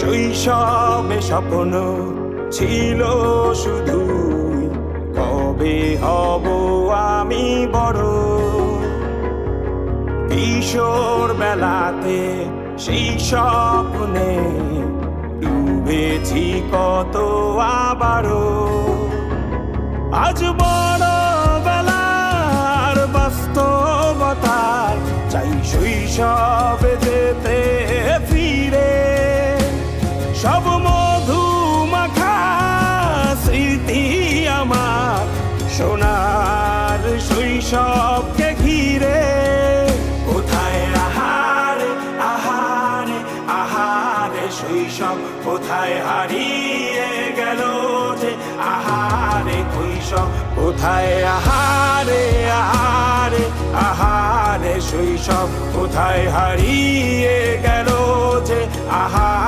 শৈশবে স্বপ্ন ছিল শুধু, কবে হব আমি বড়। কিশোর বেলাতে সেই স্বপ্নে ডুবেছি কত আবারও। আজ বড় বেলার বাস্তবতার চাই শৈশবে যেতে ফিরে। সব মধুমাখা স্মৃতি আমার সোনার শৈশবকে ঘিরে। কোথায় আহারে আহারে আহারে শৈশব, কোথায় হারিয়ে গেল যে আহারে কৈশোর। কোথায় আহারে আহারে আহারে শৈশব, কোথায় হারিয়ে গেল যে আহারে